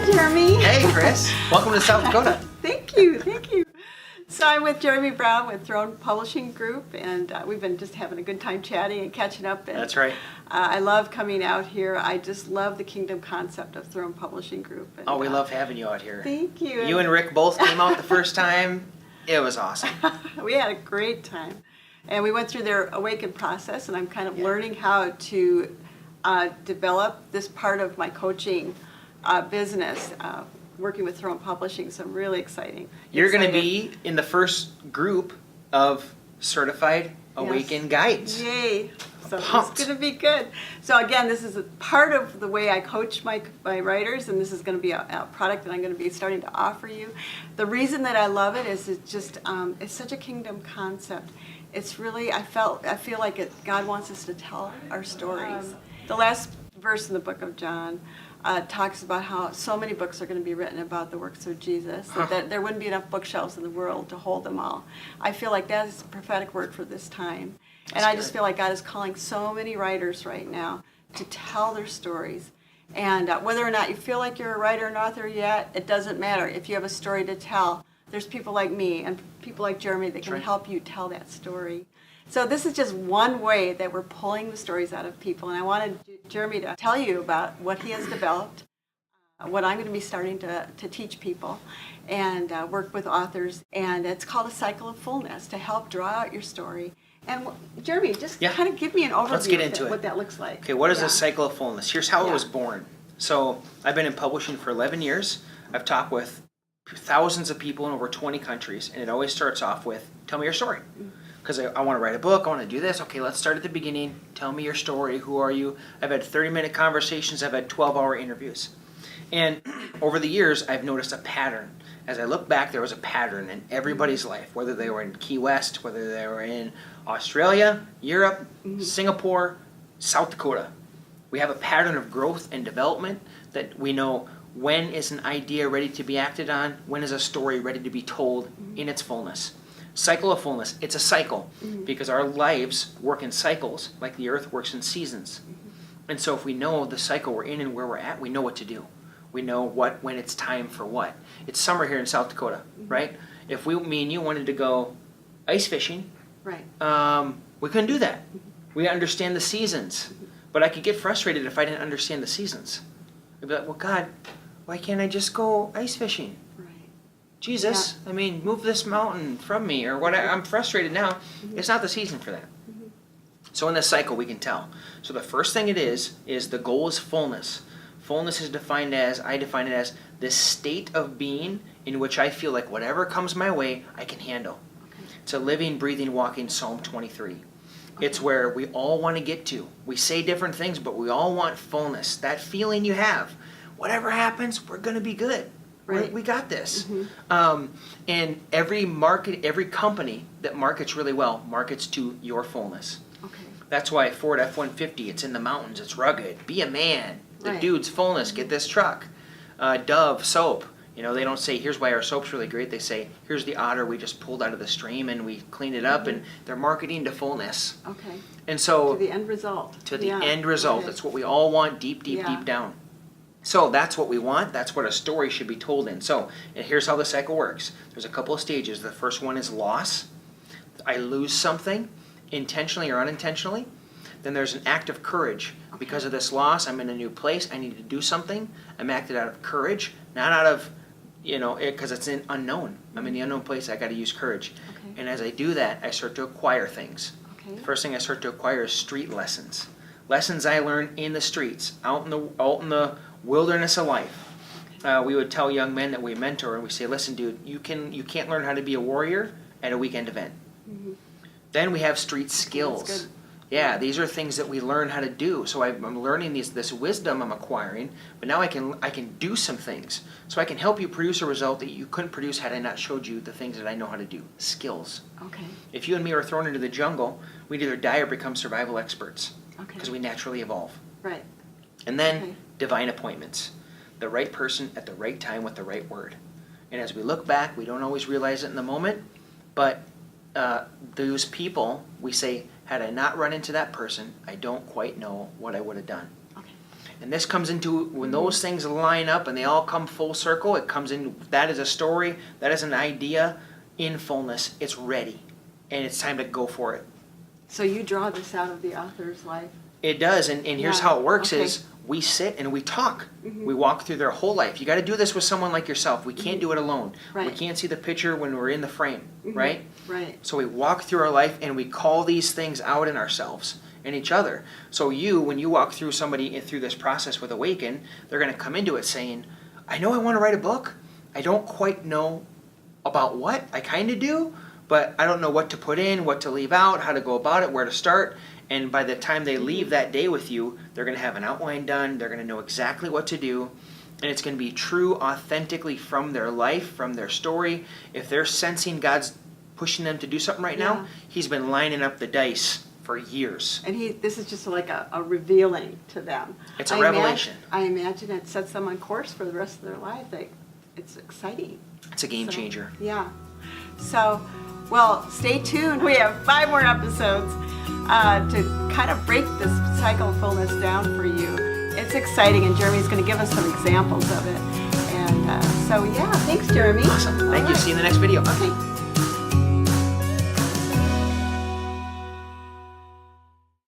Jeremy. Hey, Chris. Welcome to South Dakota. Thank you. So I'm with Jeremy Brown with Throne Publishing Group, and we've been just having a good time chatting and catching up. And, That's right. I love coming out here. I just love the kingdom concept of Throne Publishing Group. And, We love having you out here. Thank you. You and Rick both came out the first time. It was awesome. We had a great time. And we went through their awaken process, and I'm kind of learning how to develop this part of my coaching business, working with Throne Publishing, so I'm really exciting. You're going to be in the first group of certified Awaken guides. Yay. So Pumped. it's going to be good. So again, this is a part of the way I coach my writers, and this is going to be a product that I'm going to be starting to offer you. The reason that I love it is it's just, it's such a kingdom concept. It's really, I feel like God wants us to tell our stories. The last verse in the book of John talks about how so many books are going to be written about the works of Jesus, that there wouldn't be enough bookshelves in the world to hold them all. I feel like that is a prophetic word for this time. And I just feel like God is calling so many writers right now to tell their stories. And whether or not you feel like you're a writer and author yet, it doesn't matter. If you have a story to tell, there's people like me and people like Jeremy that can help you tell that story. So this is just one way that we're pulling the stories out of people. And I wanted Jeremy to tell you about what he has developed, what I'm going to be starting to teach people, and work with authors. And it's called a cycle of fullness to help draw out your story. And Jeremy, just kind of give me an overview Let's get into of it. what that looks like. Okay, what is a cycle of fullness? Here's how it was born. So I've been in publishing for 11 years. I've talked with thousands of people in over 20 countries, and it always starts off with, tell me your story. Because I want to write a book, I want to do this. Okay, let's start at the beginning. Tell me your story. Who are you? I've had 30-minute conversations. I've had 12-hour interviews. And over the years, I've noticed a pattern. As I look back, there was a pattern in everybody's life, whether they were in Key West, whether they were in Australia, Europe, Singapore, South Dakota. We have a pattern of growth and development that we know when is an idea ready to be acted on, when is a story ready to be told in its fullness. Cycle of fullness, it's a cycle because our lives work in cycles like the earth works in seasons. And so if we know the cycle we're in and where we're at, we know what to do. We know when it's time for what. It's summer here in South Dakota, right? If me and you wanted to go ice fishing, we couldn't do that. We understand the seasons. But I could get frustrated if I didn't understand the seasons. I'd be like, well, God, why can't I just go ice fishing? Jesus, I mean, move this mountain from me, or what? I'm frustrated now. It's not the season for that. So in this cycle, we can tell. So the first thing it is the goal is fullness. Fullness is I define it as this state of being in which I feel like whatever comes my way, I can handle. It's a living, breathing, walking Psalm 23. It's where we all want to get to. We say different things, but we all want fullness. That feeling you have. Whatever happens, we're going to be good. Right. We got this. And every company that markets really well markets to your fullness. That's why Ford F-150, it's in the mountains, it's rugged. Be a man. The dude's fullness, get this truck. Dove soap, they don't say, here's why our soap's really great. They say, here's the otter we just pulled out of the stream and we cleaned it up, and they're marketing to fullness. And so to the end result. To the end result. That's what we all want deep down. So that's what we want. That's what a story should be told in. So, and here's how the cycle works. There's a couple of stages. The first one is loss. I lose something, intentionally or unintentionally. Then there's an act of courage. Because of this loss, I'm in a new place. I need to do something. I'm acted out of courage, not out of, because it's an unknown. I'm in the unknown place. I got to use courage. And as I do that, I start to acquire things. The first thing I start to acquire is street lessons. Lessons I learned in the streets, out in the wilderness of life. We would tell young men that we mentor, and we say, listen, dude, you can't learn how to be a warrior at a weekend event. Then we have street skills. Yeah, these are things that we learn how to do. So I'm learning this wisdom I'm acquiring, but now I can do some things. So I can help you produce a result that you couldn't produce had I not showed you the things that I know how to do. Skills. If you and me are thrown into the jungle, we'd either die or become survival experts. Because we naturally evolve. And then divine appointments. The right person at the right time with the right word. And as we look back, we don't always realize it in the moment, but those people, we say, had I not run into that person, I don't quite know what I would have done. and this comes into, when those things line up and they all come full circle, it comes in, that is a story, that is an idea in fullness. It's ready, and it's time to go for it. So you draw this out of the author's life. It does, and here's Yeah, how it works okay. is we sit and we talk. We walk through their whole life. You got to do this with someone like yourself. We can't do it alone. We Right. can't see the picture when we're in the frame, right? Right. So we walk through our life and we call these things out in ourselves and each other. So when you walk through somebody through this process with Awaken, they're going to come into it saying, I know I want to write a book. I don't quite know about what. I kind of do, but I don't know what to put in, what to leave out, how to go about it, where to start. And by the time they leave that day with you, they're going to have an outline done. They're going to know exactly what to do. And it's going to be true, authentically from their life, from their story. If they're sensing God's pushing them to do something right Yeah. now, He's been lining up the dice for years. And this is just like a revealing to them. It's a revelation. I imagine it sets them on course for the rest of their life. It's exciting. It's a game So, changer. Yeah. So, well, stay tuned. We have 5 more episodes to kind of break this cycle of fullness down for you. It's exciting, and Jeremy's going to give us some examples of it. And so, yeah, thanks, Jeremy. Awesome. Thank All you. right. See you in the next video. Okay.